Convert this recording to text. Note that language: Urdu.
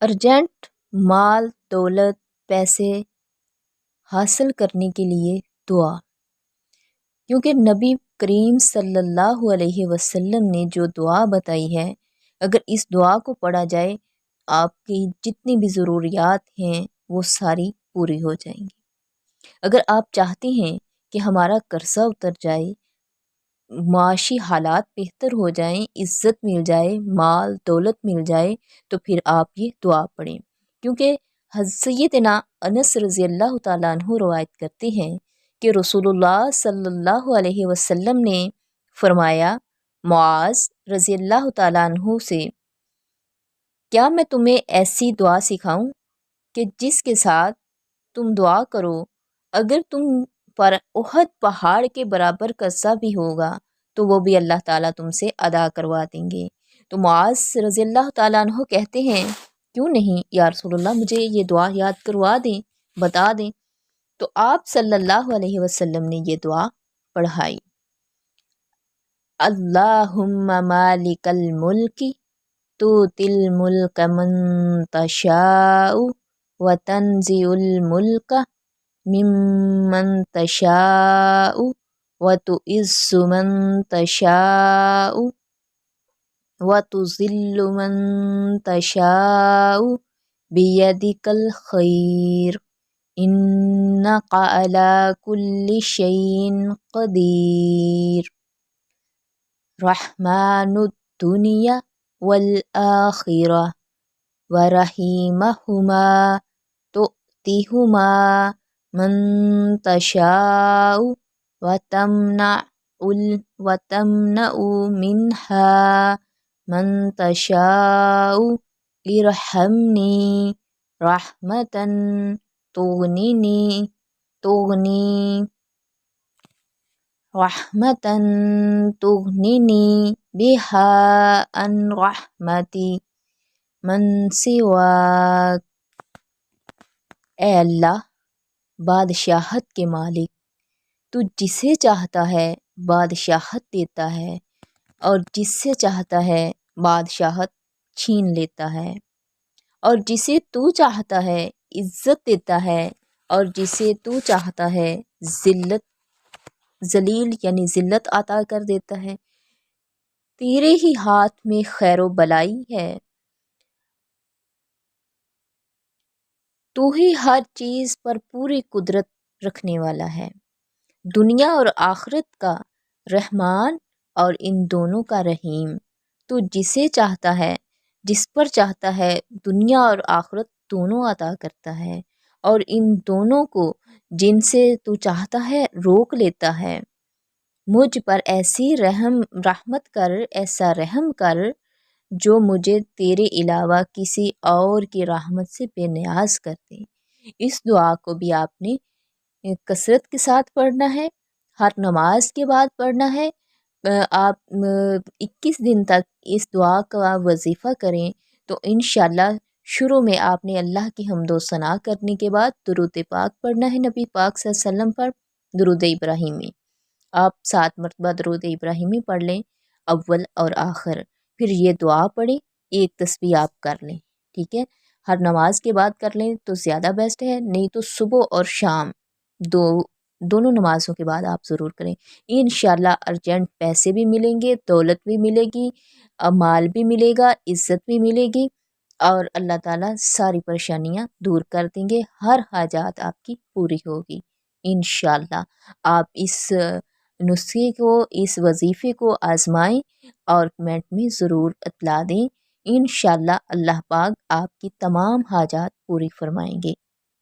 ارجنٹ مال دولت پیسے حاصل کرنے کے لیے دعا، کیونکہ نبی کریم صلی اللہ علیہ وسلم نے جو دعا بتائی ہے، اگر اس دعا کو پڑھا جائے آپ کی جتنی بھی ضروریات ہیں وہ ساری پوری ہو جائیں گی۔ اگر آپ چاہتے ہیں کہ ہمارا قرضہ اتر جائے، معاشی حالات بہتر ہو جائیں، عزت مل جائے، مال دولت مل جائے، تو پھر آپ یہ دعا پڑھیں، کیونکہ سیدنا انس رضی اللہ تعالیٰ عنہ روایت کرتے ہیں کہ رسول اللہ صلی اللہ علیہ وسلم نے فرمایا معاذ رضی اللہ تعالیٰ عنہ سے، کیا میں تمہیں ایسی دعا سکھاؤں کہ جس کے ساتھ تم دعا کرو، اگر تم پر احد پہاڑ کے برابر قرضہ بھی ہوگا تو وہ بھی اللہ تعالیٰ تم سے ادا کروا دیں گے۔ تو معاذ رضی اللہ تعالیٰ عنہ کہتے ہیں کیوں نہیں یا رسول اللہ، مجھے یہ دعا یاد کروا دیں، بتا دیں۔ تو آپ صلی اللہ علیہ وسلم نے یہ دعا پڑھائی، اللہم مالک الملک تؤتی الملک من تشاء وتنزع الملک ممن تشاء وتعز من تشاء وتذل من تشاء بیدک الخیر انک علی کل شیء قدیر رحمن الدنیا والآخرہ ورحیمہما تؤتیہما من تشاء وتمنع منہا من تشاء ارحمنی رحمتا تغننی بہا عن رحمت من سواک۔ اے اللہ، بادشاہت کے مالک، تو جسے چاہتا ہے بادشاہت دیتا ہے اور جس سے چاہتا ہے بادشاہت چھین لیتا ہے، اور جسے تو چاہتا ہے عزت دیتا ہے اور جسے تو چاہتا ہے ذلیل یعنی ذلت عطا کر دیتا ہے۔ تیرے ہی ہاتھ میں خیر و بلائی ہے، تو ہی ہر چیز پر پوری قدرت رکھنے والا ہے، دنیا اور آخرت کا رحمان اور ان دونوں کا رحیم۔ تو جسے چاہتا ہے، جس پر چاہتا ہے، دنیا اور آخرت دونوں عطا کرتا ہے، اور ان دونوں کو جن سے تو چاہتا ہے روک لیتا ہے۔ مجھ پر ایسی رحمت کر، ایسا رحم کر جو مجھے تیرے علاوہ کسی اور کی رحمت سے بے نیاز کر دے۔ اس دعا کو بھی آپ نے کثرت کے ساتھ پڑھنا ہے، ہر نماز کے بعد پڑھنا ہے۔ آپ 21 دن تک اس دعا کا وظیفہ کریں تو انشاءاللہ شروع میں آپ نے اللہ کی حمد و ثنا کرنے کے بعد درود پاک پڑھنا ہے نبی پاک صلی اللہ علیہ وسلم پر، درود ابراہیمی۔ آپ 7 مرتبہ درود ابراہیمی پڑھ لیں اول اور آخر، پھر یہ دعا پڑھیں، ایک تسبیح آپ کر لیں، ٹھیک ہے؟ ہر نماز کے بعد کر لیں تو زیادہ بیسٹ ہے، نہیں تو صبح اور شام دونوں نمازوں کے بعد آپ ضرور کریں۔ انشاءاللہ ارجنٹ پیسے بھی ملیں گے، دولت بھی ملے گی، مال بھی ملے گا، عزت بھی ملے گی، اور اللہ تعالیٰ ساری پریشانیاں دور کر دیں گے، ہر حاجات آپ کی پوری ہوگی انشاءاللہ۔ آپ اس نسخے کو، اس وظیفے کو آزمائیں اور کمنٹ میں ضرور اطلاع دیں، انشاءاللہ اللہ پاک آپ کی تمام حاجات پوری فرمائیں گے۔